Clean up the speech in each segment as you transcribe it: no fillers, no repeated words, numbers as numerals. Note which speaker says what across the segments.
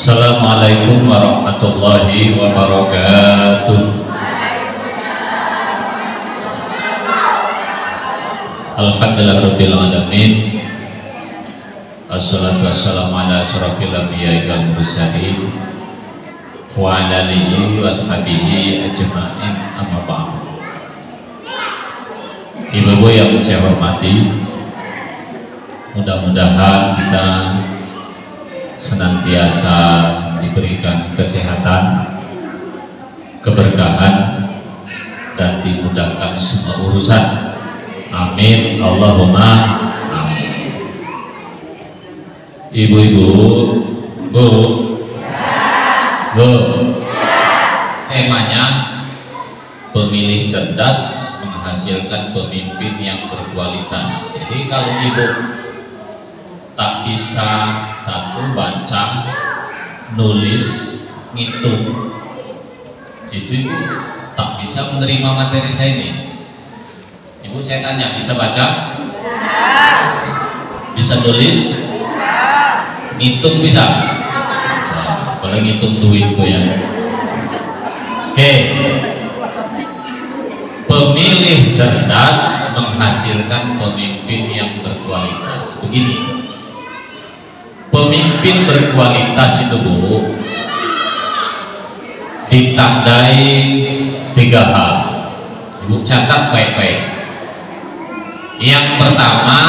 Speaker 1: Assalamualaikum warahmatullahi wabarakatuh. Alhamdulillahirabbil alamin. Assalatu wassalamu ala asyrofil anbiya'i wal mursalin wa ala alihi wa sahbihi ajma'in, amma ba'd. Ibu-ibu yang saya hormati, mudah-mudahan kita senantiasa diberikan kesehatan, keberkahan, dan dimudahkan semua urusan. Amin, Allahumma amin. Ibu-ibu, bu, temanya pemilih cerdas menghasilkan pemimpin yang berkualitas. Jadi kalau ibu tak bisa satu baca, nulis, ngitung, itu tak bisa menerima materi saya ini. Ibu, saya tanya, bisa baca? Bisa nulis? Ngitung bisa? Boleh ngitung duit ya. Oke. Pemilih cerdas menghasilkan pemimpin yang berkualitas. Begini, pemimpin berkualitas itu, Bu, ditandai 3 hal. Ibu catat baik-baik. Yang pertama,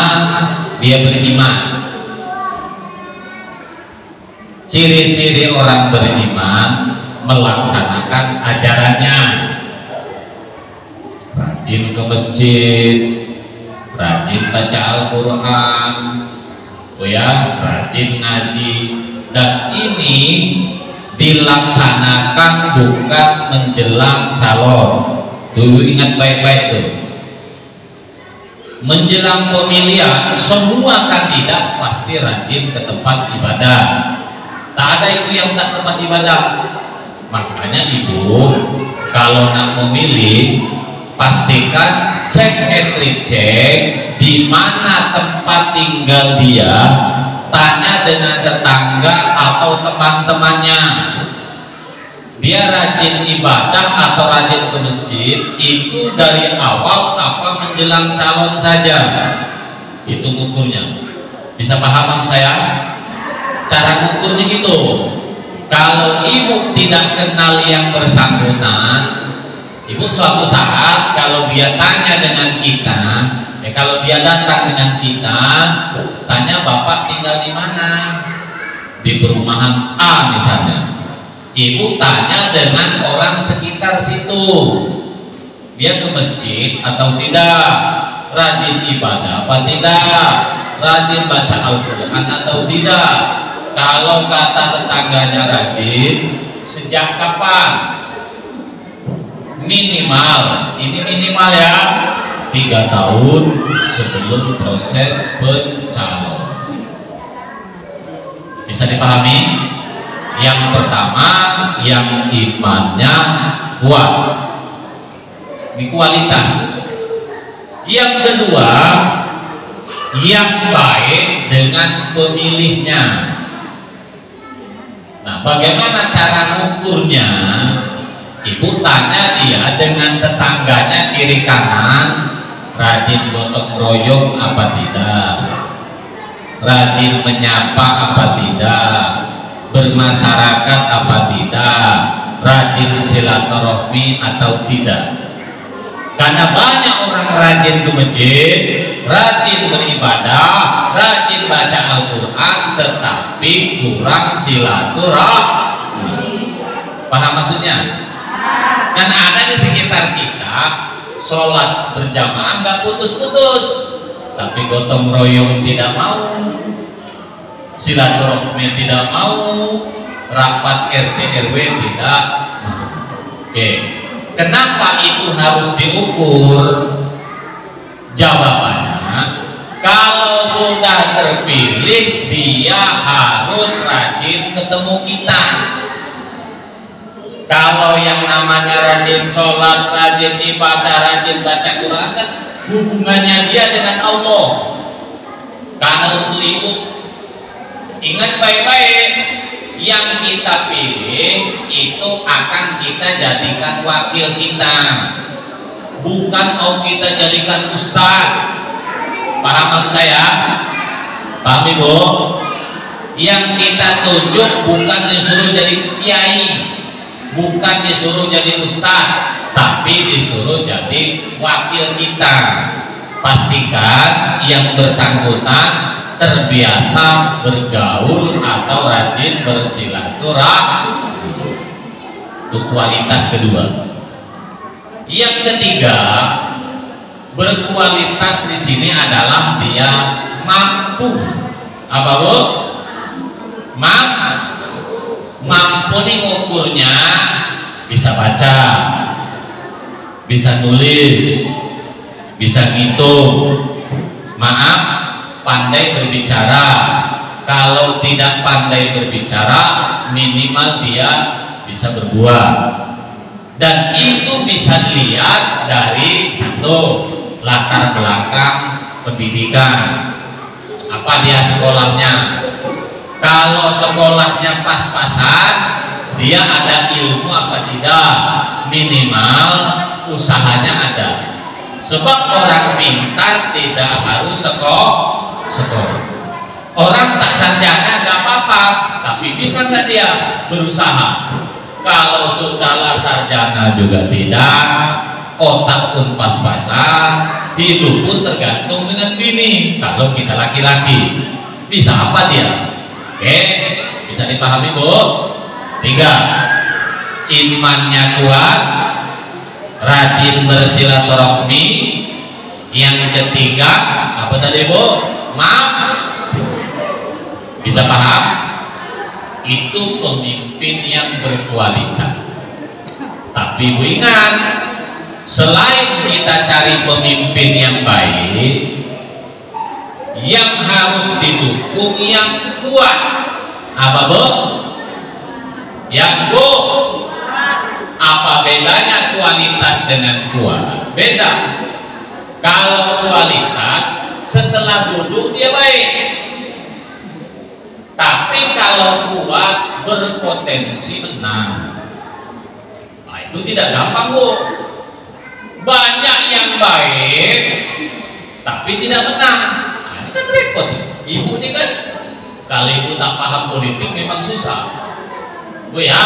Speaker 1: dia beriman. Ciri-ciri orang beriman melaksanakan ajarannya. Rajin ke masjid, rajin baca Al-Quran, rajin ngaji, dan ini dilaksanakan bukan menjelang calon. Dulu ingat baik-baik tuh, menjelang pemilihan semua kandidat pasti rajin ke tempat ibadah. Tak ada itu yang tak tempat ibadah. Makanya ibu kalau nak memilih, pastikan cek and recheck di mana tempat tinggal dia, tanya dengan tetangga atau teman-temannya. Dia rajin ibadah atau rajin ke masjid itu dari awal apa menjelang calon saja. Itu ukurnya. Bisa paham maksud saya? Cara ukurnya gitu. Kalau ibu tidak kenal yang bersangkutan, ibu suatu saat kalau dia tanya dengan kita, kalau dia datang dengan kita, tanya, Bapak tinggal di mana? Di perumahan A misalnya. Ibu tanya dengan orang sekitar situ, dia ke masjid atau tidak, rajin ibadah apa tidak, rajin baca Al-Quran atau tidak. Kalau kata tetangganya rajin, sejak kapan? Minimal, ini minimal ya, 3 tahun sebelum proses pencalonan. Bisa dipahami? Yang pertama, yang imannya kuat, ini kualitas. Yang kedua, yang baik dengan pemilihnya. Nah, bagaimana cara ngukurnya? Ibu tanya dia dengan tetangganya kiri kanan, rajin gotong royong apa tidak, rajin menyapa apa tidak, bermasyarakat apa tidak, rajin silaturahmi atau tidak. Karena banyak orang rajin ke masjid, rajin beribadah, rajin baca Al-Quran, tetapi kurang silaturahmi. Paham maksudnya? Karena ada di sekitar kita sholat berjamaah nggak putus-putus, tapi gotong royong tidak mau, silaturahmi tidak mau, rapat RT RW tidak. Oke, kenapa itu harus diukur? Jawabannya, kalau sudah terpilih dia harus rajin ketemu kita. Kalau yang namanya rajin sholat, rajin ibadah, rajin baca Quran, kan hubungannya dia dengan Allah. Karena untuk ibu, ingat baik-baik, yang kita pilih itu akan kita jadikan wakil kita, bukan mau kita jadikan ustaz. Paham maksud saya? Paham Ibu? Yang kita tunjuk bukan disuruh jadi kiai, bukan disuruh jadi ustaz, tapi disuruh jadi wakil kita. Pastikan yang bersangkutan terbiasa bergaul atau rajin bersilaturahmi. Itu kualitas kedua. Yang ketiga, berkualitas di sini adalah dia mampu. Apa Bu? Mampu nih ukurnya bisa baca, bisa nulis, bisa ngitung. Maaf, pandai berbicara. Kalau tidak pandai berbicara, minimal dia bisa berbuat. Dan itu bisa dilihat dari satu, latar belakang pendidikan. Apa dia sekolahnya? Kalau sekolahnya pas-pasan, dia ada ilmu apa tidak? Minimal usahanya ada. Sebab orang pintar tidak harus sekolah. Orang tak sarjana nggak apa-apa, tapi bisa nggak dia berusaha? Kalau sudahlah sarjana juga tidak, otak pun pas-pasan, hidup pun tergantung dengan bini. Kalau kita laki-laki, bisa apa dia? Oke, bisa dipahami Bu? 3, imannya kuat, rajin bersilaturahmi. Yang ketiga, apa tadi Bu? Bisa paham? Itu pemimpin yang berkualitas. Tapi Bu ingat, selain kita cari pemimpin yang baik, yang harus didukung yang kuat. Apa Bu? Yang Bu? Apa bedanya kualitas dengan kuat? Beda. Kalau kualitas setelah duduk dia baik, tapi kalau kuat berpotensi menang. Nah, itu tidak gampang Bu. Banyak yang baik tapi tidak menang. Nah, ini kan repot. Ibu ini kan kalau ibu tak paham politik memang susah Bu ya.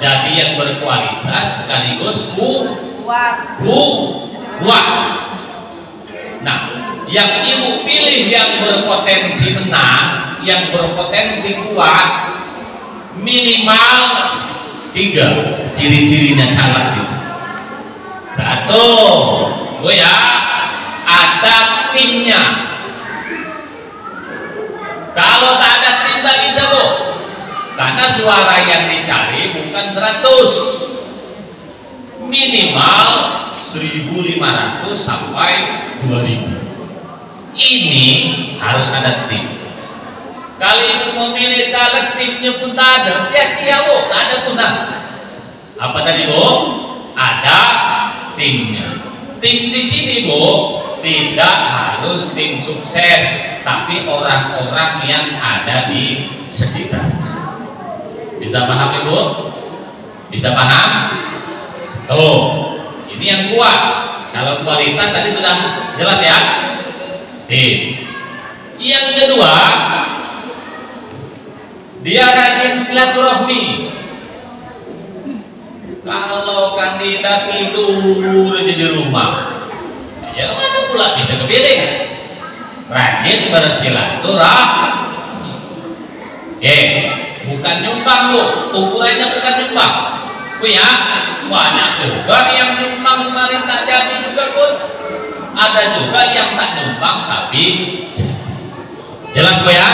Speaker 1: Jadi yang berkualitas sekaligus kuat. Nah, yang ibu pilih yang berpotensi menang, yang berpotensi kuat, minimal 3 ciri-cirinya caleg itu. 1, Bu ya, ada timnya. Kalau tak ada tim tak bisa Bu, karena suara yang dicari bukan 100, minimal 1.500 sampai 2.000. Ini harus ada tim. Kalau ibu memilih caleg timnya pun tak ada, sia-sia Bu, tak ada guna. Apa tadi Bu? Ada timnya. Tim di sini Bu tidak harus tim sukses, tapi orang-orang yang ada di sekitarnya. Bisa paham Ibu? Bisa paham? Tuh, ini yang kuat. Kalau kualitas tadi sudah jelas ya. Yang kedua, dia rajin silaturahmi. Kalau kandidat tidur aja di rumah, ya mana pula bisa kepilih? Rajin bersilaturahmi. Bukan nyumbang Bu, ukurannya bukan nyumbang Bu ya. Banyak juga yang nyumbang kemarin tak jadi juga Bu. Ada juga yang tak nyumbang tapi jadi. Jelas Bu ya?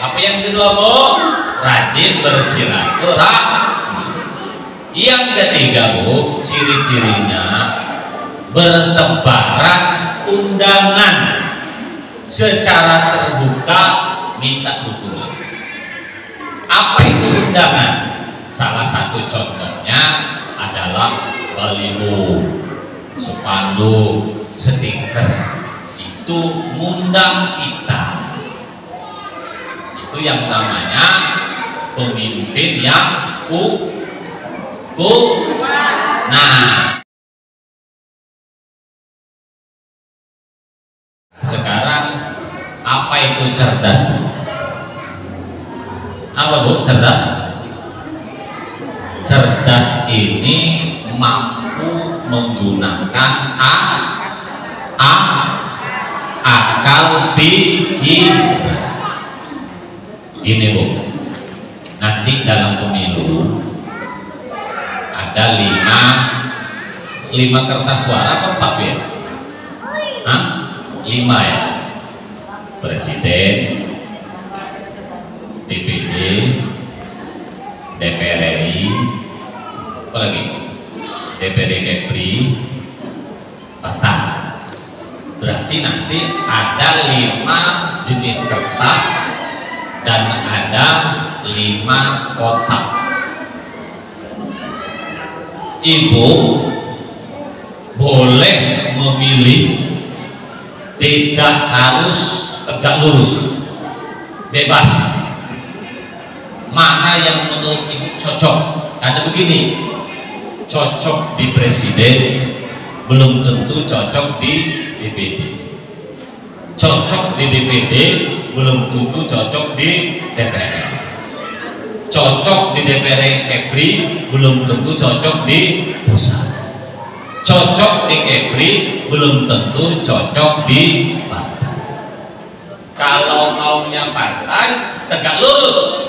Speaker 1: Apa yang kedua Bu? Rajin bersilaturahmi. Yang ketiga Bu, ciri-cirinya bertebaran undangan secara terbuka, minta dukungan. Apa itu undangan? Salah satu contohnya adalah baliho, spanduk, stiker. Itu ngundang kita. Itu yang namanya pemimpin yang Nah, sekarang apa itu cerdas? Apa Bu cerdas? Cerdas ini mampu menggunakan akal pikir. Ini Bu, nanti dalam pemilu ada lima kertas suara apa 4 ya? Hah? 5 ya? Presiden, DPD, DPR RI, apa lagi? DPD Kepri, Batam. Berarti nanti ada 5 jenis kertas dan ada 5 kotak. Ibu boleh memilih, tidak harus tegak lurus, bebas. Mana yang menurut ibu cocok? Ada begini, cocok di presiden belum tentu cocok di DPD, cocok di DPD belum tentu cocok di DPR, cocok di DPR Kepri belum tentu cocok di pusat, cocok di Kepri belum tentu cocok di partai. Kalau maunya partai tegak lurus,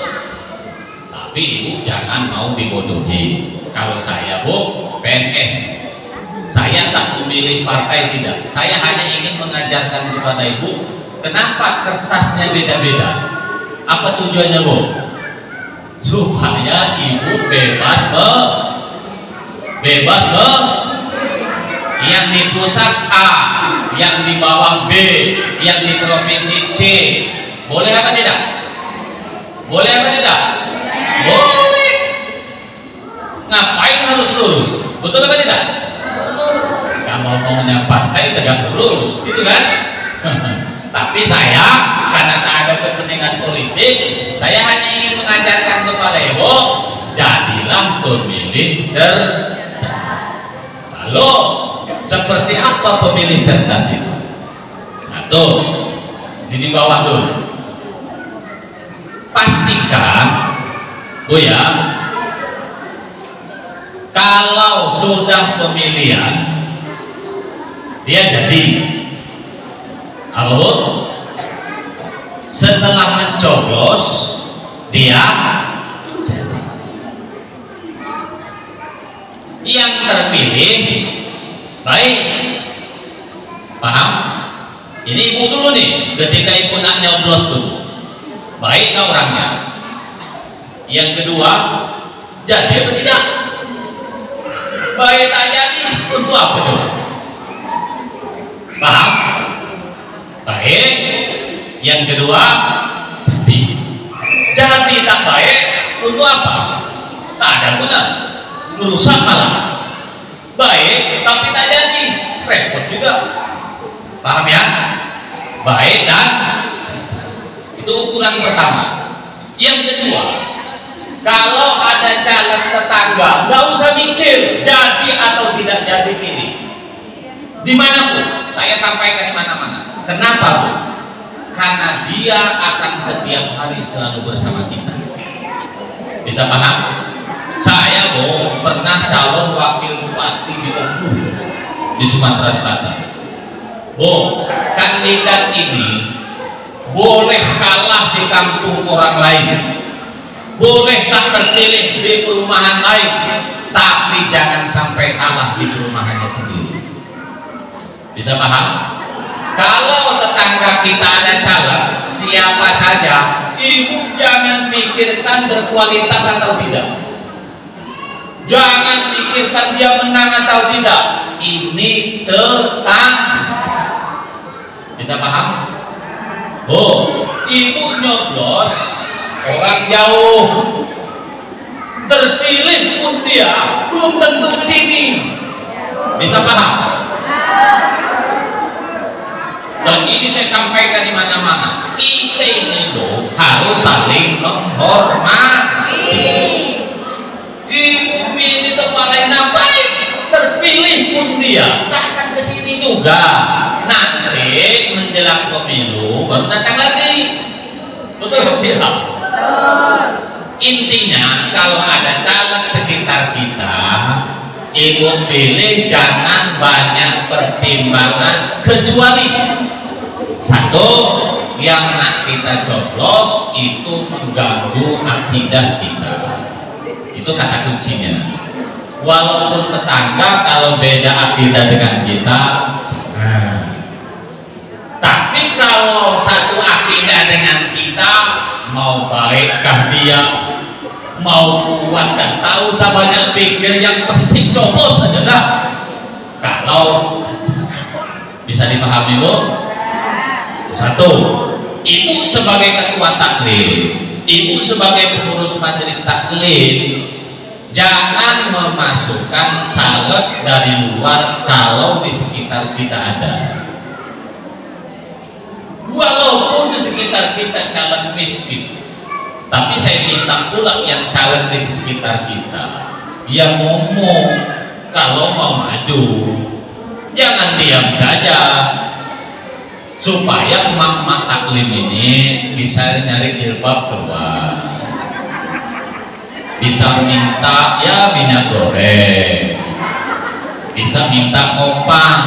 Speaker 1: tapi ibu jangan mau dibodohi. Kalau saya Bu PNS, saya tak memilih partai, tidak, saya hanya ingin mengajarkan kepada ibu kenapa kertasnya beda-beda. Apa tujuannya Bu? Supaya ibu bebas yang di pusat A, yang di bawah B, yang di provinsi C. Boleh apa tidak? Boleh apa tidak? Boleh. Ngapain harus lurus? Betul apa tidak? Kalau maunya partai tegak lurus, gitu kan? Tapi saya karena tak ada kepentingan politik, saya hanya ingin mengajarkan kepada ibu, jadilah pemilih cerdas. Lalu seperti apa pemilih cerdas itu? Nah tuh, ini di bawah dulu. Pastikan Bu ya, kalau sudah pemilihan dia jadi. Lalu setelah mencoblos dia jadi. Yang terpilih baik, paham? Ini ibu dulu nih, ketika ibu nak nyoblos dulu, baik nggak orangnya? Yang kedua, jadi atau tidak? Baik tak jadi, untuk apa coba? Paham? Baik. Yang kedua, jadi tak baik, untuk apa? Tak ada guna, merusak malah. Baik tapi tak jadi, repot juga. Paham ya? Baik dan itu ukuran pertama. Yang kedua, kalau ada calon tetangga, nggak usah mikir jadi atau tidak jadi pilih. Dimanapun, saya sampaikan di mana-mana. Kenapa Bu? Karena dia akan setiap hari selalu bersama kita. Bisa paham? Saya Bu pernah calon wakil bupati di Oku di Sumatera Selatan. Bu, kandidat ini boleh kalah di kampung orang lain, boleh tak terpilih di perumahan lain, tapi jangan sampai kalah di perumahannya sendiri. Bisa paham? Kalau tetangga kita ada calon siapa saja, ibu jangan pikirkan berkualitas atau tidak, jangan pikirkan dia menang atau tidak, ini tetangga. Bisa paham? Oh, ibu nyoblos orang jauh, terpilih pun dia belum tentu ke sini. Bisa paham? Dan ini saya sampaikan di mana-mana. Kita ini loh harus saling menghormati. Ibu pilih tempat lain ngapain? Terpilih pun dia tak akan kesini juga. Nanti menjelang pemilu baru datang lagi. Betul tidak? Intinya kalau ada caleg sekitar kita, ibu pilih jangan banyak pertimbangan, kecuali satu yang nak kita coblos itu mengganggu akidah kita. Itu kata kuncinya. Walaupun tetangga kalau beda akidah dengan kita, tapi kalau satu akidah dengan kita, mau baikkah dia, mau kuat dan tahu banyak pikir, yang penting coblos saja dah. Kalau bisa dipahami Bu? Satu, ibu sebagai ketua taklim, ibu sebagai pengurus majelis taklim, jangan memasukkan caleg dari luar kalau di sekitar kita ada. Walaupun di sekitar kita caleg miskin, tapi saya minta pula yang caleg di sekitar kita, dia ngomong kalau mau maju, jangan diam saja, supaya emak-emak taklim ini bisa nyari jilbab keluar, bisa minta ya minyak goreng, bisa minta kopang.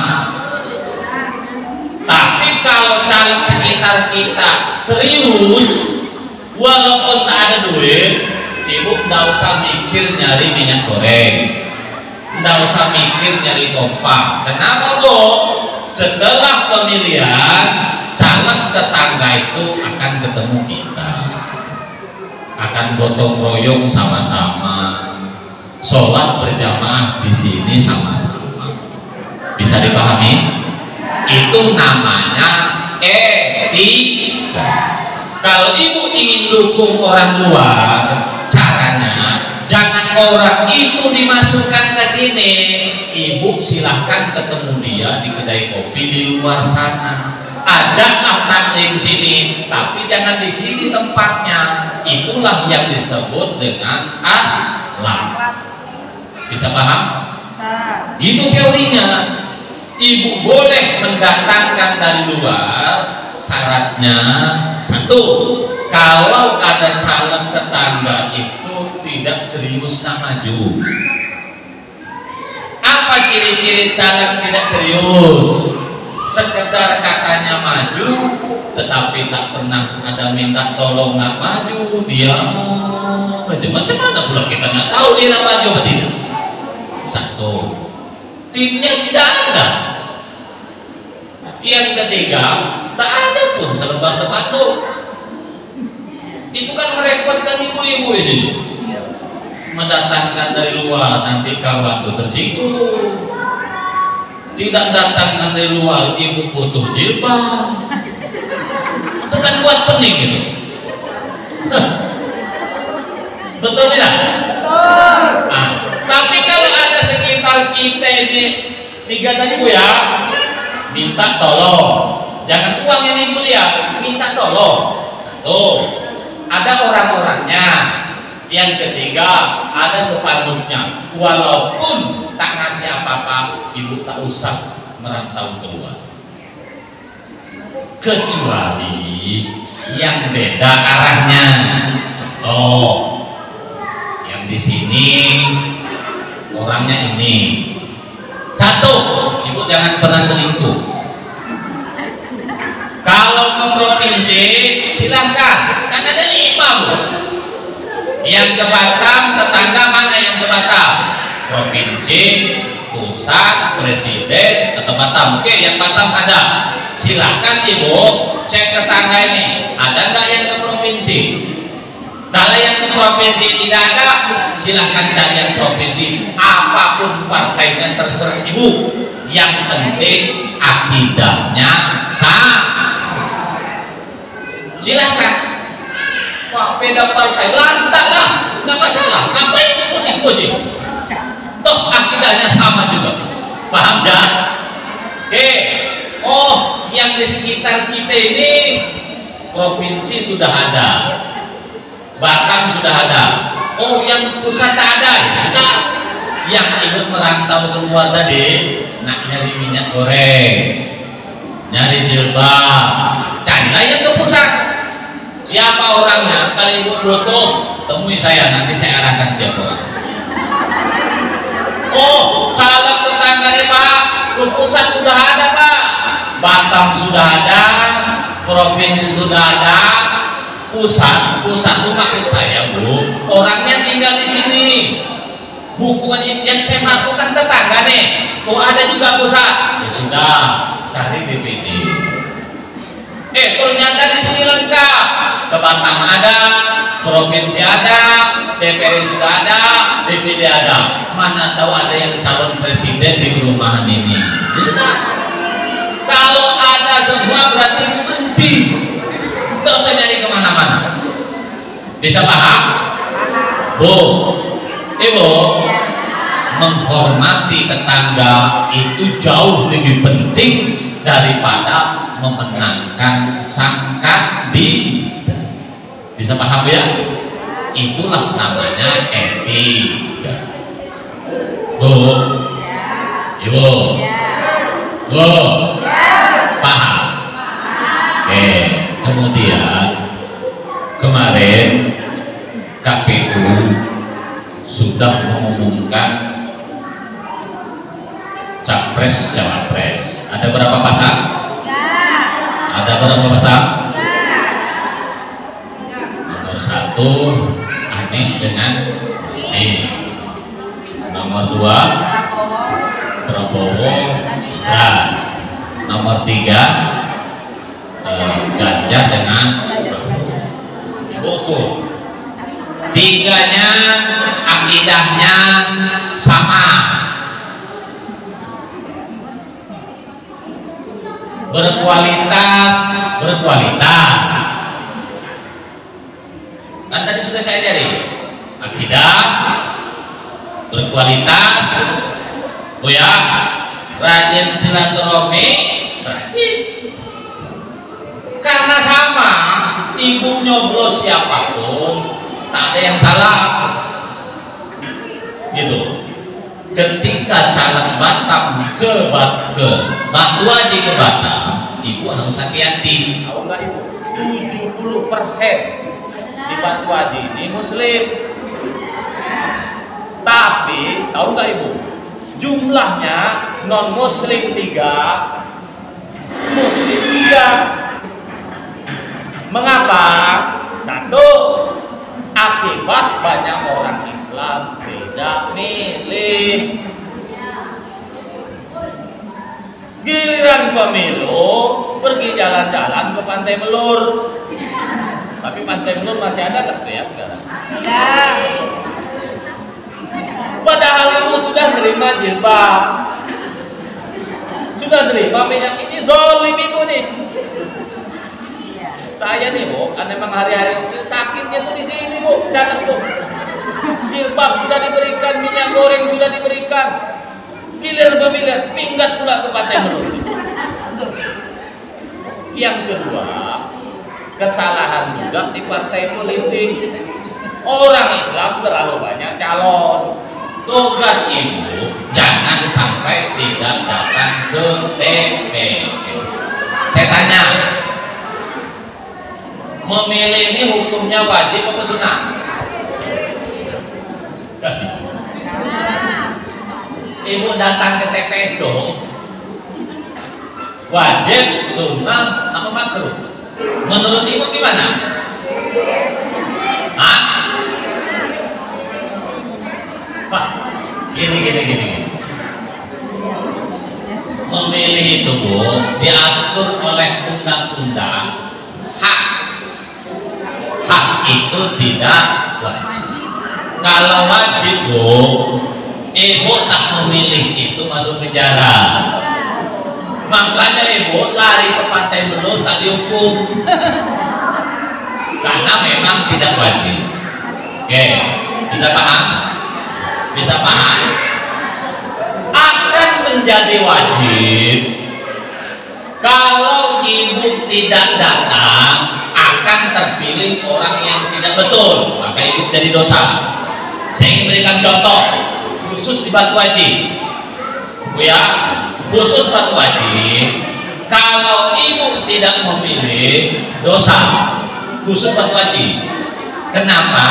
Speaker 1: Tapi kalau caleg sekitar kita serius, walaupun tak ada duit, ibu tidak usah mikir nyari minyak goreng, tidak usah mikir nyari kopang. Kenapa Bu? Setelah pemilihan, caleg tetangga itu akan ketemu kita, akan gotong royong sama-sama, sholat berjamaah di sini sama-sama. Bisa dipahami? Itu namanya etika. Kalau ibu ingin dukung orang luar, caranya jangan orang itu dimasukkan ke sini. Ibu silahkan ketemu dia di kedai kopi di luar sana. Ajaklah taklim sini, tapi jangan di sini tempatnya. Itulah yang disebut dengan akhlak. Bisa paham? Itu teorinya. Ibu boleh mendatangkan dari luar, syaratnya satu, kalau ada calon tetangga itu tidak serius nak maju. Apa ciri-ciri calon tidak serius? Sekedar katanya maju, tetapi tak pernah ada minta tolong nak maju, dia macam mana pula kita nggak tahu dia nak maju atau tidak. Satu, timnya tidak ada. Yang ketiga, tak ada pun selembar sepatu. Itu kan merepotkan ibu-ibu ini, mendatangkan dari luar, nanti kawan itu tersinggung. Tidak datangkan dari luar, ibu butuh jilbab. Itu kan buat pening gitu. Betul tidak? Betul. Nah, tapi kalau ada sekitar kita ini tiga tadi Bu ya, minta tolong, jangan uang yang ibu lihat, minta tolong. Satu, ada orang-orangnya. Yang ketiga, ada sepanduknya. Walaupun tak ngasih apa-apa, ibu tak usah merantau keluar. Kecuali yang beda arahnya. Contoh, yang di sini orangnya ini. Satu, ibu jangan pernah selingkuh. Kalau ke provinsi silahkan, kan ada 5 Bu. Yang ke Batam, tetangga mana yang ke Batam? Provinsi, pusat, presiden, atau Batam. Oke, yang Batam ada. Silahkan ibu cek tetangga ini, ada nggak yang ke provinsi? Kalau yang ke provinsi tidak ada, silahkan cari yang provinsi. Apapun partainya terserah ibu. Yang penting akidahnya sah. Silahkan. Wah, beda partai, lantak lah, nggak masalah. Ngapain pusing-pusing? Toh akidahnya sama juga. Paham ya? Oke, Oh, yang di sekitar kita ini provinsi sudah ada, Batam sudah ada. Oh, yang pusat tak ada, ya sudah. Yang ikut merantau keluar tadi, nak nyari minyak goreng, nyari jilbab, carilah yang ke pusat. Siapa orangnya? Kalau ibu butuh, temui saya, nanti saya arahkan siapa. Oh, calon tetangga nih Pak, ke pusat sudah ada Pak, Batam sudah ada, provinsi sudah ada, pusat itu maksud saya Bu, orangnya tinggal di sini, bukan yang saya maksudkan tetangga nih. Oh ada juga pusat, ya sudah cari DPD. Ternyata di sini lengkap, ke Batam ada, provinsi ada, DPR sudah ada, DPD ada. Mana tahu ada yang calon presiden di perumahan ini. Ya sudah. Kalau ada semua berarti itu menti. Nggak usah nyari kemana-mana. Bisa paham? Bu, Ibu, menghormati tetangga itu jauh lebih penting daripada memenangkan sang kandidat. Bisa paham ya? Itulah namanya etika. Bu, Ibu, Bu, paham? Oke, kemudian kemarin KPU sudah mengumumkan capres cawapres. Ada berapa pasang? Ada berapa pasang? Nomor 1 Anies dengan ini. Nomor 2 Prabowo dan nomor 3 Ganjar dengan Prabowo. Tiganya akidahnya sama, berkualitas. Kan tadi sudah saya cari akidah, berkualitas, oh ya, rajin silaturahmi, rajin. Karena sama, ibu nyoblos siapapun tak ada yang salah, gitu. Ketika caleg Batam ke Batu Haji ke Batam, ibu harus hati-hati. Tahu nggak ibu? 70% di Batu Haji ini Muslim. Tapi tahu nggak ibu? Jumlahnya non Muslim 3, Muslim 3. Mengapa? 1, akibat banyak orang Islam tidak milih. Giliran pemilu pergi jalan-jalan ke Pantai Melur. Tapi Pantai Melur masih ada nggak ya sekarang? Padahal ibu sudah terima jilbab, sudah terima minyak ini, zolim ibu nih. Saya nih Bu, karena memang hari-hari sakitnya tuh di sini Bu, catat tuh. Jilbab sudah diberikan, minyak goreng sudah diberikan, gilir pemilihan, minggat pula ke Pantai Melur. Yang kedua, kesalahan juga di partai politik. Orang Islam terlalu banyak calon. Tugas ibu jangan sampai tidak datang ke TPS. Saya tanya, memilih ini hukumnya wajib atau sunnah? Ibu datang ke TPS dong. Wajib, sunnah, apa makruh? Menurut ibu gimana? Hah? Pak, gini. Memilih itu Bu, diatur oleh undang-undang. Hak itu tidak wajib. Kalau wajib Bu, ibu tak memilih itu masuk penjara. Makanya ibu lari ke Pantai Melur tak dihukum, karena memang tidak wajib. Oke, bisa paham? Bisa paham? Akan menjadi wajib Kalau ibu tidak datang, akan terpilih orang yang tidak betul, maka ibu jadi dosa. Saya ingin berikan contoh khusus di Batu Haji, Bu ya, khusus Batu Haji. Kalau ibu tidak memilih, dosa khusus Batu Haji. Kenapa?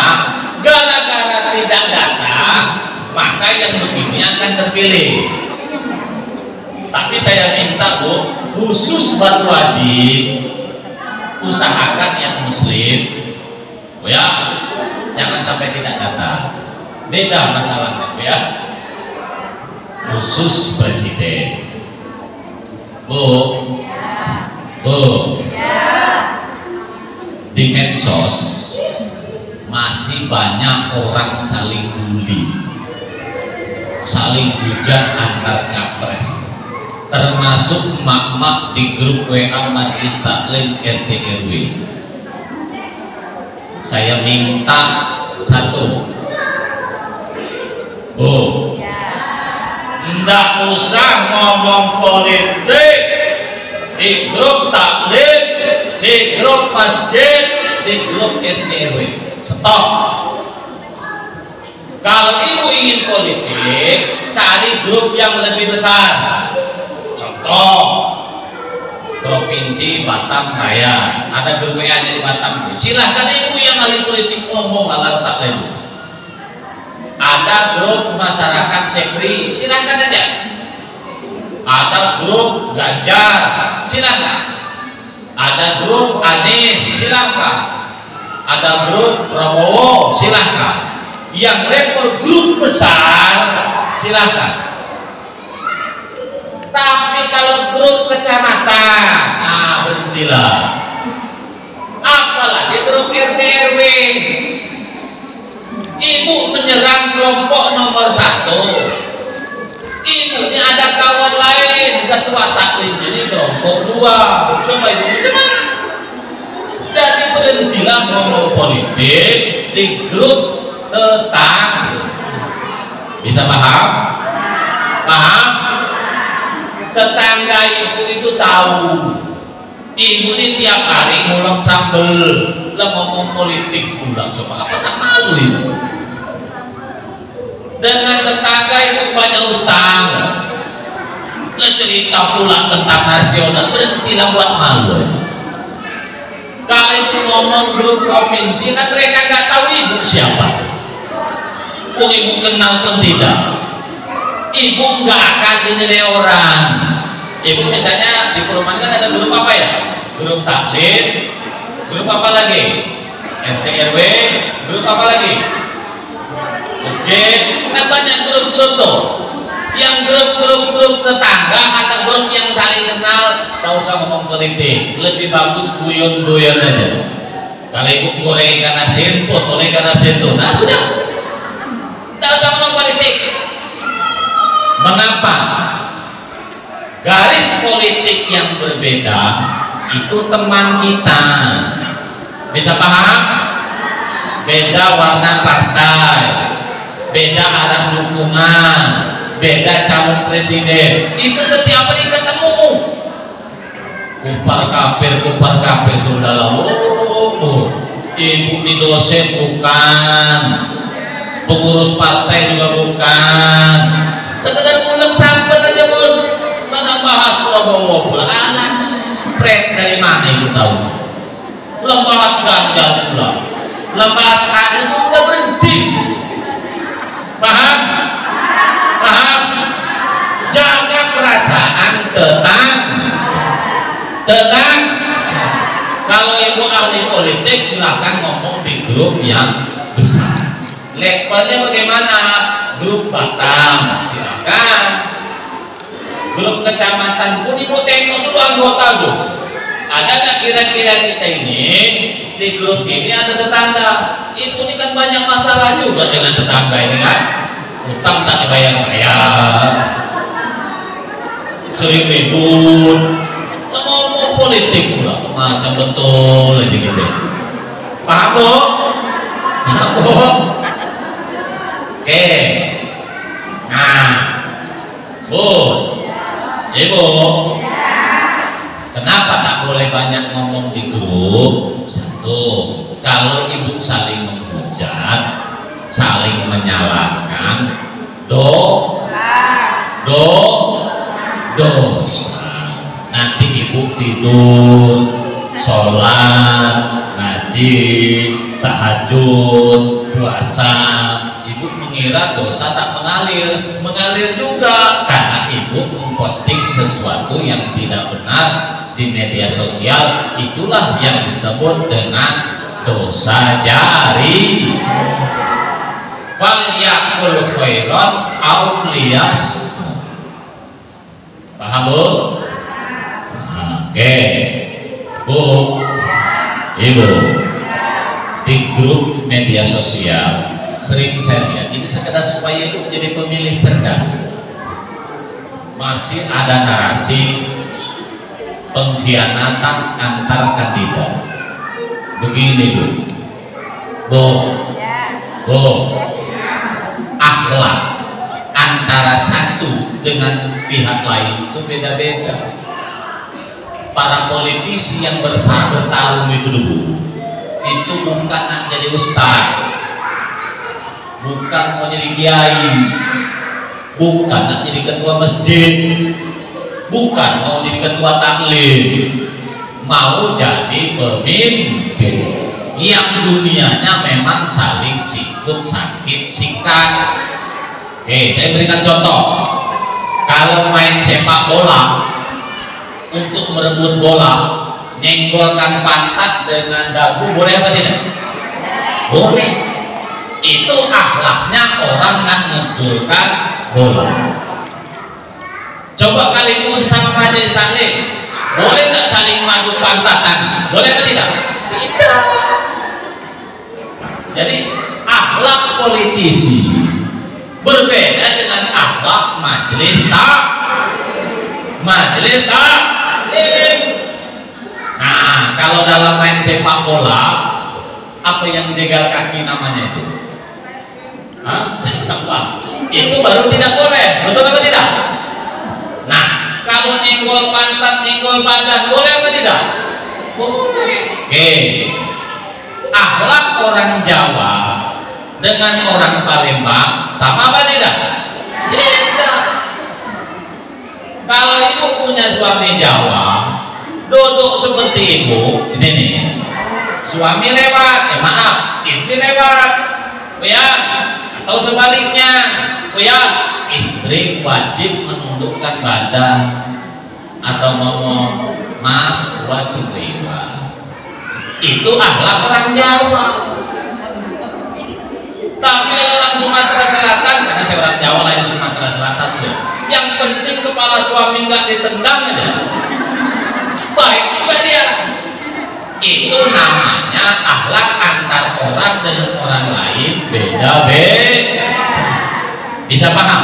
Speaker 1: Gara-gara tidak datang, maka yang begini akan terpilih. Tapi saya minta Bu, khusus Batu Haji, usahakan yang muslim, Bu ya, jangan sampai tidak datang. Beda masalahnya Bu ya. Khusus presiden, Bu, di medsos masih banyak orang saling bully, saling hujat antar capres, termasuk emak-emak di grup WA Majelis Taklim RT RW. Saya minta satu, Bu, nggak usah ngomong politik di grup taklim, di grup masjid, di grup RT RW. Stop. Kalau ibu ingin politik, cari grup yang lebih besar. Contoh, Provinsi Batam Raya, ada grup WA di Batam. Silahkan ibu yang ahli politik ngomong alat taklim. Ada grup masyarakat Tekri, silahkan aja. Ada grup Ganjar, silahkan. Ada grup Anies, silahkan. Ada grup Prabowo, silahkan. Yang level grup besar, silahkan. Tapi kalau grup kecamatan, nah berhentilah. Apalagi grup RT RW. Ibu menyerang kelompok nomor 1. Ibunya ada kawan lain, ketua taklim, jadi kelompok 2. Coba ibu gimana? Jadi berhentilah ngomong politik di grup tetangga. Bisa paham? Paham? Tetangga ibu itu tahu. Ibu ini tiap hari ngulek sambel, lah ngomong politik pula. Coba apa tak mau ibu? Dengan tetangga ibu banyak utang, lah cerita pula tentang nasional, berhentilah buat malu. Kalau itu ngomong grup provinsi, kan mereka nggak tahu ibu siapa. Ibu kenal pun tidak. Ibu nggak akan dinilai orang. Ibu misalnya di perumahan kan ada grup apa ya? Grup taklim, grup apa lagi? RT RW, grup apa lagi? Masjid, kan banyak grup-grup tuh. Yang grup tetangga atau grup yang saling kenal, tak usah ngomong politik, lebih bagus guyon-guyon aja. Kalau ibu goreng ikan asin, potong ikan asin tuh, nah sudah, tak usah ngomong politik. Mengapa? Garis politik yang berbeda itu teman kita, bisa paham? Beda warna partai, beda arah dukungan, beda calon presiden, itu setiap hari ketemu. Kupar kafir sudah lama. Ibu di dosen bukan, pengurus partai juga bukan, sekedar mulek sampai aja pun. Mana bahas Prabowo pula, anak pret dari mana ibu tahu? Belum bahas Ganjar pula, belum bahas Anies, sudah berhenti. Paham? Paham? Jaga perasaan, tenang. Kalau ibu ahli politik silahkan ngomong di grup yang besar. Levelnya bagaimana? Grup Batam silakan. Grup kecamatan pun ibu tengok dulu anggota tuh. Ada nggak kira-kira kita ini di grup ini ada tetangga? Ibu ini kan banyak masalah juga dengan tetangga ini kan. Utang tak dibayar-bayar, sering ribut, ngomong politik pula, macam betul aja gitu. Paham Bu? Paham Bu? Oke. Nah, Bu, Ibu, saling menyalahkan dosa. Nanti ibu tidur, sholat, ngaji, tahajud, puasa, ibu mengira dosa tak mengalir juga karena ibu memposting sesuatu yang tidak benar di media sosial. Itulah yang disebut dengan dosa jari. Fal yakul khairan aw liyas. Paham Bu? Oke. Bu, Ibu, di grup media sosial sering saya lihat ini sekedar supaya ibu jadi pemilih cerdas. Masih ada narasi pengkhianatan antar kandidat. Begini Bu, akhlak antara satu dengan pihak lain itu beda-beda. Para politisi yang bertarung itu dulu itu bukan nak jadi ustaz, bukan mau jadi kiai, bukan nak jadi ketua masjid, bukan mau jadi ketua taklim, mau jadi pemimpin yang dunianya memang saling sikut sakit sikat. Oke, saya berikan contoh. Kalau main sepak bola, untuk merebut bola, nyenggolkan pantat dengan dagu boleh apa tidak? Boleh. Itu akhlaknya orang yang ngebolkan bola. Coba kali itu sesama majelis taklim, boleh nggak saling madu pantatan? Boleh atau tidak? Tidak. Jadi akhlak politisi berbeda dengan akhlak majelis taklim. Nah, kalau dalam main sepak bola, apa yang jegal kaki namanya itu? Itu baru tidak boleh, betul atau tidak? Nah, kalau nyenggol pantat, nyenggol badan, boleh apa tidak? Boleh. Oke. Akhlak orang Jawa dengan orang Palembang sama apa tidak? Tidak. Kalau ibu punya suami Jawa, duduk seperti ibu, ini nih, suami lewat, maaf, istri lewat, ya, atau sebaliknya, ya, istri wajib menundukkan badan atau ngomong, Mas wajib lewat. Itu akhlak orang Jawa. Tapi orang Sumatera Selatan, karena saya orang Jawa lain Sumatera Selatan ya, yang penting kepala suami nggak ditendang aja, baik juga dia. Itu namanya akhlak antar orang dengan orang lain beda-beda. Bisa paham?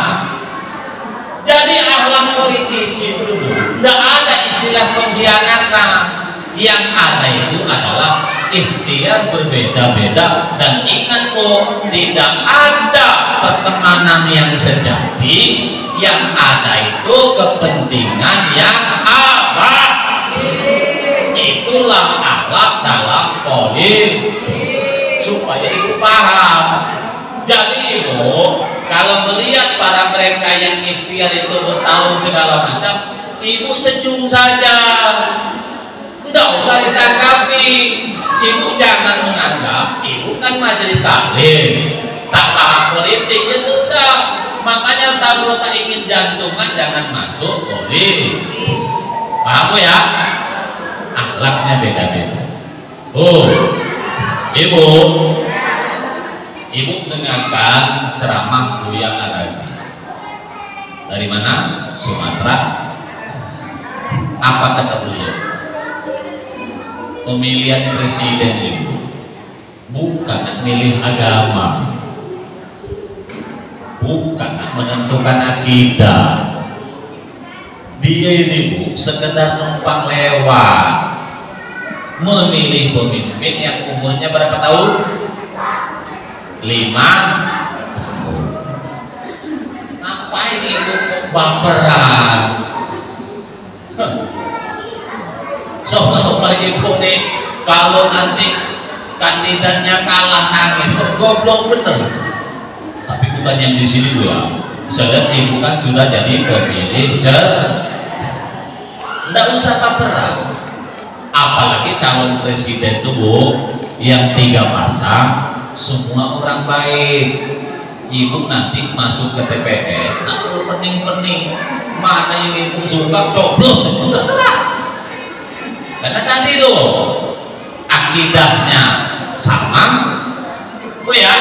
Speaker 1: Jadi akhlak politisi itu tidak ada istilah pengkhianatan. Yang ada itu adalah ikhtiar berbeda-beda, dan ingat tidak ada pertemanan yang sejati, yang ada itu kepentingan yang abadi. Itulah akhlak dalam politik, supaya ibu paham. Jadi ibu kalau melihat para mereka yang ikhtiar itu bertarung segala macam, ibu senyum saja, tidak usah ditanggapi. Ibu jangan menganggap ibu kan majelis taklim, tak paham politik, ya sudah. Makanya kalau tak ingin jantungan jangan masuk politik. Paham ya? Akhlaknya beda-beda. Ibu dengarkan ceramah Buya Arazi. Dari mana? Sumatera. Apa kata beliau? Pemilihan presiden itu bukan milih agama, bukan menentukan akidah. Dia ini Bu sekedar numpang lewat, memilih pemimpin yang umurnya berapa tahun? 5. Ngapain ibu baperan? Soalnya ibu nih, kalau nanti kandidatnya kalah nangis, goblok bener. bukan yang di sini Bu ya. Saya lihat ibu kan sudah jadi pemilih nggak usah baperan. Apalagi calon presiden itu Bu, yang 3 pasang semua orang baik. Ibu nanti masuk ke TPS tak perlu pening-pening mana yang ibu suka coblos itu terserah, karena tadi tuh akidahnya sama Bu ya,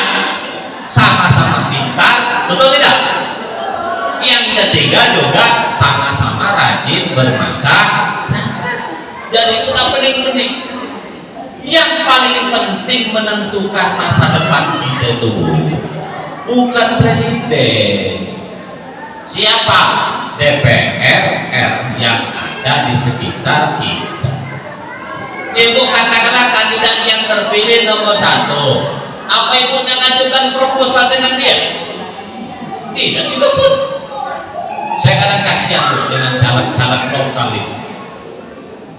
Speaker 1: sama-sama pintar, betul tidak? Yang ketiga juga sama-sama rajin bermasak. Nah, jadi itu tak pening-pening. Yang paling penting menentukan masa depan kita itu bukan presiden, siapa DPR yang ada di sekitar kita. Ibu katakanlah kandidat yang terpilih nomor 1, apa ibu mengajukan proposal dengan dia? Tidak juga pun. Saya kadang kasihan tuh dengan caleg-caleg lokal itu.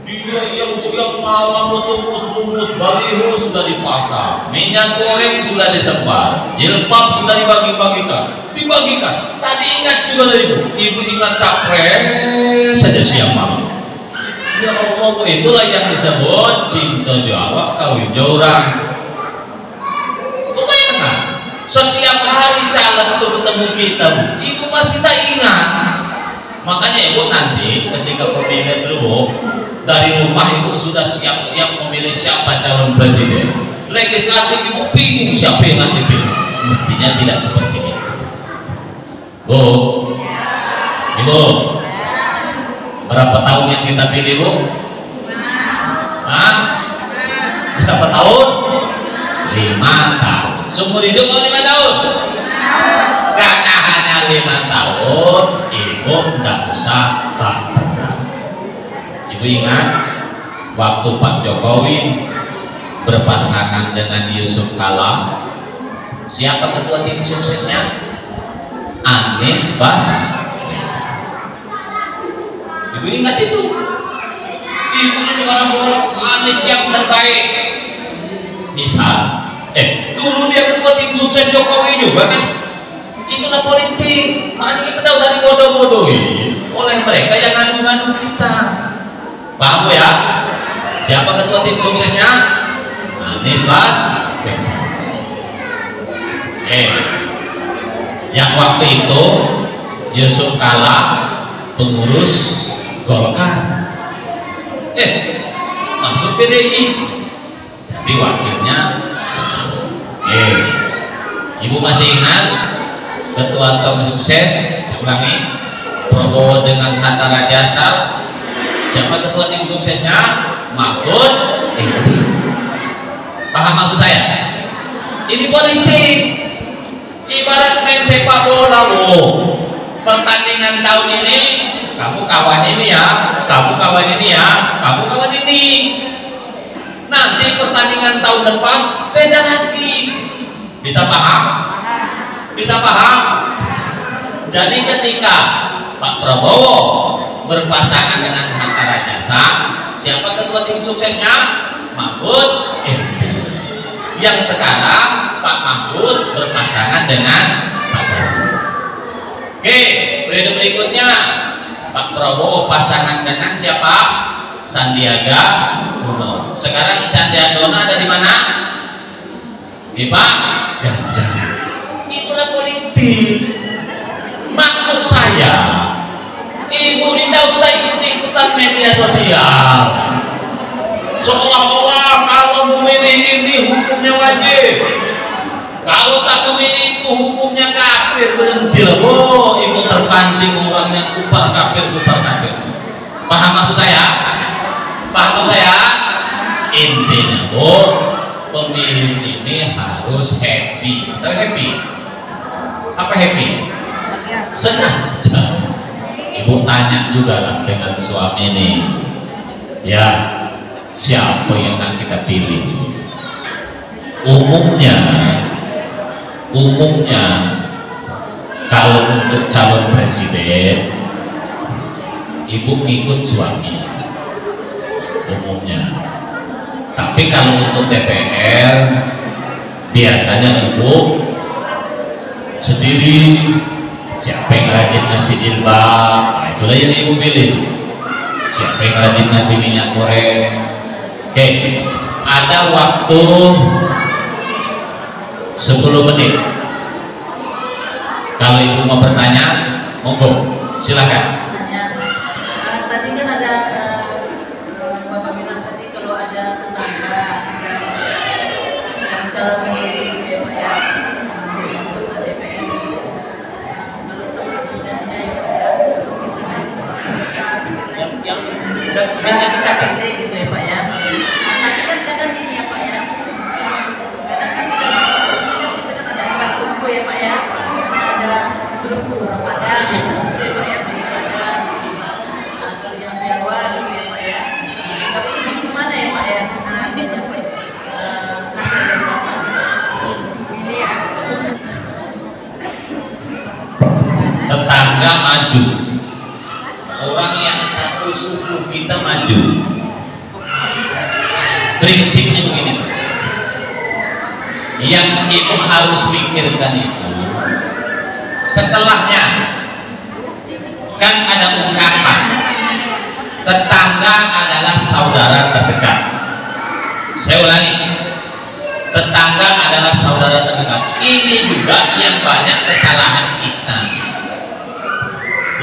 Speaker 1: Dia yang siang malam rumus baliho sudah dipasang, minyak goreng sudah disebar, jilbab sudah dibagikan. Tadi ingat juga dari ibu ingat capres saja siang malam. Ya Allah, itulah yang disebut cinta Jawa kawin jorang. Bayangkan, setiap hari caleg itu ketemu kita, ibu masih tak ingat. Makanya ibu nanti ketika pemilihan dulu dari rumah ibu sudah siap-siap memilih siapa calon presiden. Legislatif ibu bingung siapa yang akan dipilih. Mestinya tidak seperti itu. Bu, ibu, berapa tahun yang kita pilih Bu? Hah? Berapa tahun? 5 tahun. Seumur hidup 5 tahun? Karena hanya 5 tahun, ibu tidak usah baperan. Ibu ingat waktu Pak Jokowi berpasangan dengan Yusuf Kala, siapa ketua tim suksesnya? Anies Baswedan. Ibu ingat itu? Ibu sekarang Anies yang terbaik. Misal, dulu dia ketua tim sukses Jokowi juga kan? Itulah politik. Makanya kita tidak usah dibodoh-bodohi oleh mereka yang ngadu-ngadu kita. Paham ya? Siapa ketua tim suksesnya? Anies Baswedan. Yang waktu itu Yusuf Kala pengurus Golkar, masuk PDI, tapi wakilnya. Ibu masih ingat ketua tim sukses? Ulangi, Prabowo dengan Hatta Rajasa. Siapa ketua tim suksesnya? Mahfud. Paham maksud saya? Ini politik. Ibarat main sepak bola Bu. Pertandingan tahun ini kamu kawan ini ya, kamu kawan ini ya, kamu kawan ini. Nanti pertandingan tahun depan beda lagi. Bisa paham? Bisa paham? Jadi ketika Pak Prabowo berpasangan dengan Hatta Rajasa, siapa ketua tim suksesnya? Mahfud MD. Yang sekarang Pak Mahfud berpasangan dengan Pak Prabowo. Oke, periode berikutnya Pak Prabowo pasangan dengan siapa? Sandiaga Uno. Sekarang Sandiaga Uno ada di mana? Di Pak Ganjar. Itulah politik. Maksud saya, ibu tidak usah ikut-ikutan media sosial. Seolah-olah kalau memilih ini hukumnya wajib, kalau tak memilih itu hukumnya kafir. Berhentilah Bu, ibu terpancing orang yang kufar kafir. Paham maksud saya? Paham maksud saya? Intinya Bu, pemilih ini harus happy. Tapi happy? Apa happy? Senang. Ibu tanya juga lah dengan suami ini, ya siapa yang akan kita pilih? Umumnya kalau untuk calon presiden ibu ngikut suami umumnya. Tapi kalau untuk DPR biasanya ibu sendiri. sendiri, siapa yang rajin ngasih jilbab, nah itulah yang ibu pilih. Siapa yang rajin ngasih minyak goreng. Oke, ada waktu 10 menit. Kalau ibu mau bertanya, monggo, silakan.
Speaker 2: Tadi kan ada Bapak bilang tadi kalau ada tetangga yang calon mandiri gitu ya Pak ya, anggota DPR, kalau tidaknya ya Pak ya, yang udah kita KTP gitu ya Pak ya. Tapi kan kadang ini ya Pak ya, kadang kan kita kan ada angkat suku ya Pak ya, misalnya ada grup orang Padang gitu ya Pak ya, di Padang, kalau yang Jawa gitu ya Pak ya. Tapi ini gimana ya Pak ya, hasil dari Bapak ini ya.
Speaker 1: Tetangga maju, orang yang satu suku kita maju. Prinsipnya begini, yang ibu harus pikirkan itu setelahnya. Kan ada ungkapan tetangga adalah saudara terdekat. Saya ulangi, tetangga adalah saudara terdekat. Ini juga yang banyak kesalahan kita.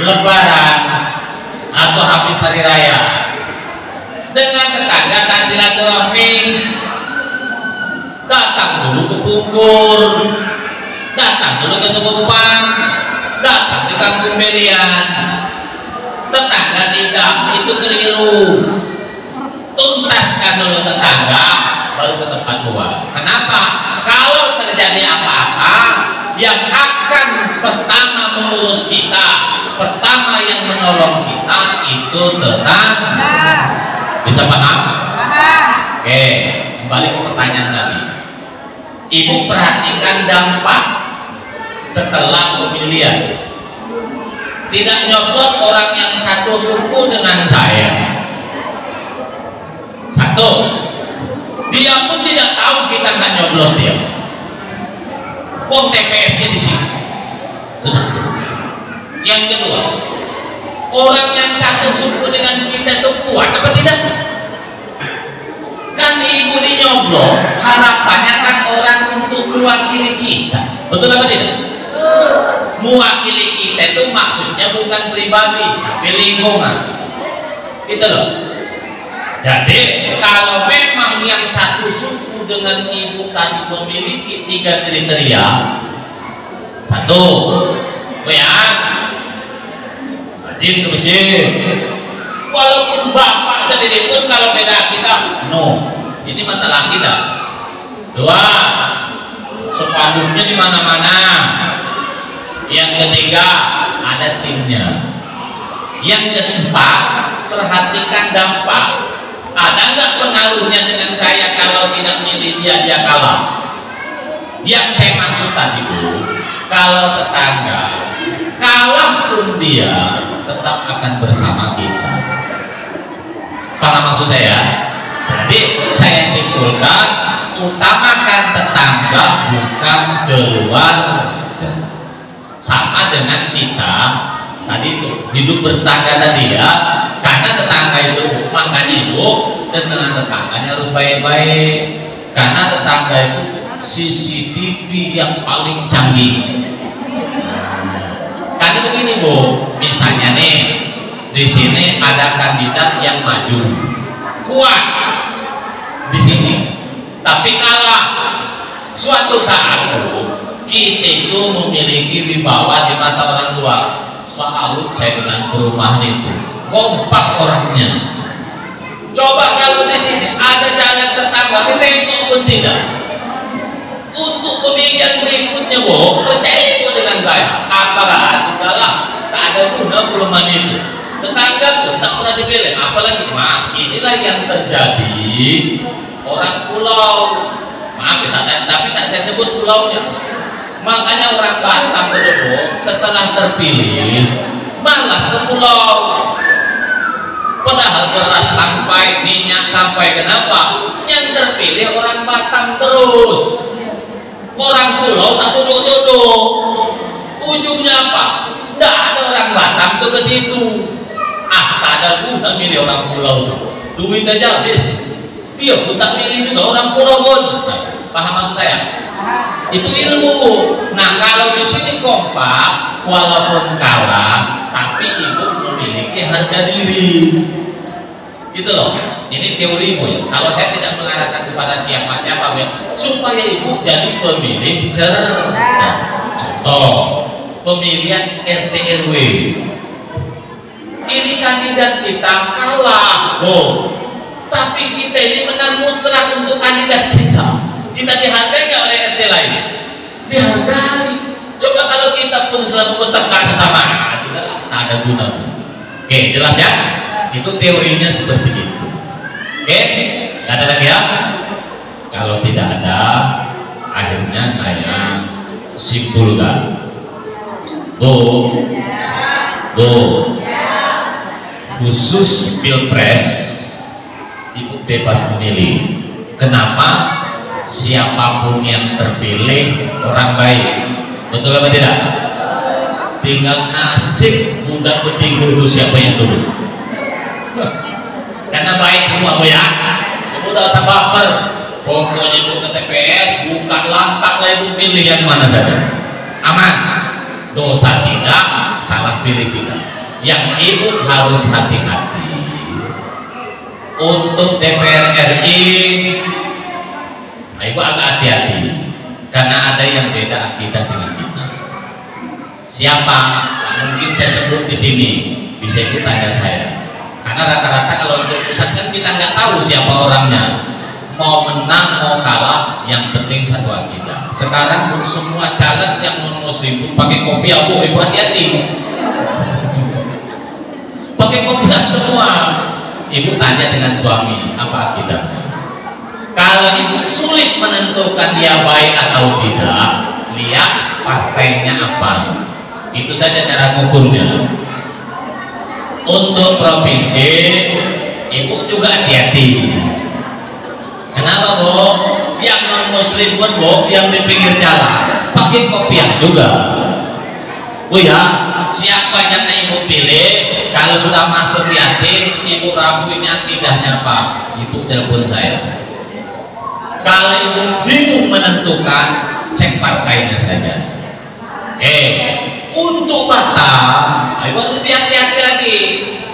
Speaker 1: Lebaran atau habis hari raya, dengan tetangga tak silaturahmi, datang dulu ke Bungkur, datang dulu ke Sebupan, datang di Kampung Belian. Tetangga tidak, itu keliru. Tuntaskan dulu tetangga, baru ke tempat buah. Kenapa? Kalau terjadi apa-apa, yang akan pertama mengurus kita, pertama yang menolong kita itu tetangga. Bisa paham? Oke, kembali ke pertanyaan tadi. Ibu perhatikan dampak setelah pemilihan. Tidak nyoblos orang yang satu suku dengan saya. Satu, dia pun tidak tahu kita nggak nyoblos dia. Pom TPS-nya di sini. Itu satu. Yang kedua, orang yang satu suku dengan kita itu kuat apa tidak? Kan ibu dinyoblos, harapannya kan orang untuk mewakili kita. Betul apa tidak? Mewakili kita itu maksudnya bukan pribadi, tapi lingkungan. Gitu loh. Jadi kalau memang yang satu suku dengan ibu tadi memiliki 3 kriteria. Satu, ya, rajin ke masjid. Walaupun bapak sendiri pun kalau beda kita, no. Ini masalah kita. Dua, sepanduknya di mana-mana. Yang ketiga, ada timnya. Yang keempat, perhatikan dampak. Ada nggak pengaruhnya dengan saya kalau tidak milih dia kalah? Yang saya maksud tadi Bu, kalau tetangga kalah pun dia tetap akan bersama kita. Paham maksud saya? Jadi saya simpulkan, utamakan tetangga bukan keluarga. Sama dengan kita tadi itu hidup bertetangga tadi ya, karena tetangga itu makanya ibu dan dengan tetangganya harus baik-baik, karena tetangga itu CCTV yang paling canggih. Karena begini Bu, misalnya nih di sini ada kandidat yang maju kuat di sini, tapi kalah suatu saat Bu, kita itu memiliki wibawa di mata orang tua. Salut saya dengan perumahan itu, kompak orangnya. Coba kalau di sini ada jalan tetangga, ditengok pun tidak. Untuk pemilihan berikutnya, Bu, percaya itu dengan saya. Apalah, sudahlah, tak ada guna perumahan itu. Tetangga pun tak pernah dipilih, apalagi maaf. Inilah yang terjadi orang pulau. Maaf, tapi tak saya sebut pulaunya. Makanya orang Batam dulu setelah terpilih malas ke pulau. Padahal beras sampai, minyak sampai, kenapa? Yang terpilih orang Batam terus. Orang pulau tak duduk-duduk. apa? Tidak ada orang Batam tuh ke situ. Tak ada guna milih orang pulau tuh. Duit aja habis. Dia pun tak milih juga orang pulau pun. Nah, paham maksud saya? Itu ilmu. Nah, kalau di sini kompak, walaupun kalah, tapi ibu memiliki harga diri. Gitu loh. Ini teorimu ya. Kalau saya tidak mengarahkan kepada siapa-siapa ya, supaya ibu jadi pemilih cerdas. Contoh, pemilihan RT RW. Ini kandidat kita kalah, tapi kita ini menang mutlak untuk kandidat kita. Kita dihargai nggak oleh RT lain? Dihargai. Coba kalau kita pun selalu bertengkar sesama, sudah tak ada guna. Oke, jelas ya? Itu teorinya seperti itu. Oke, nggak ada lagi ya? Kalau tidak ada, akhirnya saya simpulkan. Khusus pilpres, ibu bebas memilih. Kenapa? Siapapun yang terpilih orang baik. Betul apa tidak? Tinggal nasib budak betinggu itu siapa yang dulu. Karena baik semua bu ya. Ibu udah usah baper. Pokoknya ibu ke TPS bukan lantak lah ibu pilih yang mana saja. Aman. Dosa tidak, salah pilih tidak. Yang ibu harus hati-hati. Untuk DPR RI, ibu agak hati-hati karena ada yang beda akidah dengan kita. Siapa? Mungkin saya sebut di sini, bisa ibu tanya saya. Karena rata-rata kalau untuk pusat kan kita nggak tahu siapa orangnya. Mau menang mau kalah, yang penting satu akidah. Sekarang pun semua caleg yang non muslim pun pakai kopi ibu hati-hati. Pakai kopi semua. Ibu tanya dengan suami apa akidahnya. Kalau ibu sulit menentukan dia baik atau tidak, lihat partainya apa. Itu saja cara ngukurnya. Untuk provinsi, ibu juga hati-hati. Kenapa bu? Yang non muslim pun bu, yang di pinggir jalan pakai kopiah juga. Bu ya, siapa yang ibu pilih? Kalau sudah masuk di hati, ibu ragu ini akidahnya apa? Ibu telepon saya. Kalau ibu bingung menentukan, cek partainya saja. Untuk Batam, ibu harus lebih hati-hati lagi.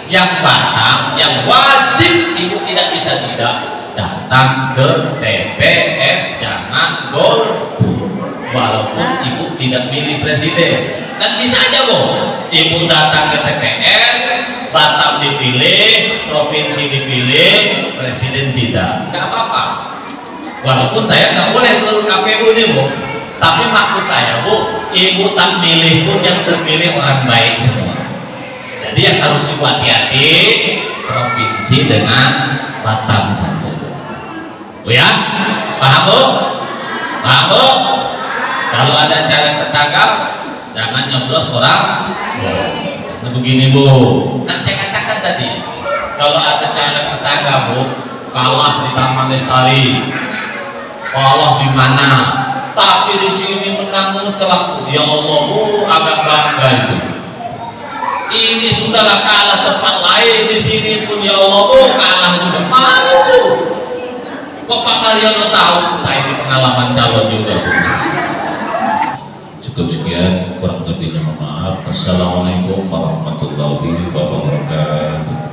Speaker 1: Yang Batam, yang wajib ibu tidak bisa tidak datang ke TPS, jangan golput. Walaupun ibu tidak milih presiden, kan bisa aja bu. Ibu datang ke TPS, Batam dipilih, provinsi dipilih, presiden tidak, nggak apa-apa. Walaupun saya nggak boleh ke KPU nih bu, tapi maksud saya bu, ibu tak milih pun yang terpilih orang baik semua. Jadi yang harus ibu hati-hati provinsi dengan Batam saja. Bu ya, paham bu? Paham bu? Kalau ada caleg tertangkap, jangan nyoblos orang. Nah, begini bu, kan saya katakan tadi, kalau ada caleg tertangkap bu, kalah di Taman Lestari, kalah di mana? Tapi di sini menang mutlak. Ya Allah bu, agak bangga itu. Ini sudahlah kalah tempat lain, di sini pun ya Allah bu, kalah juga. Malu tuh. Kok Pak Karyono tahu? Saya ini pengalaman calon juga. Cukup sekian, kurang lebihnya mohon maaf. Assalamualaikum warahmatullahi wabarakatuh.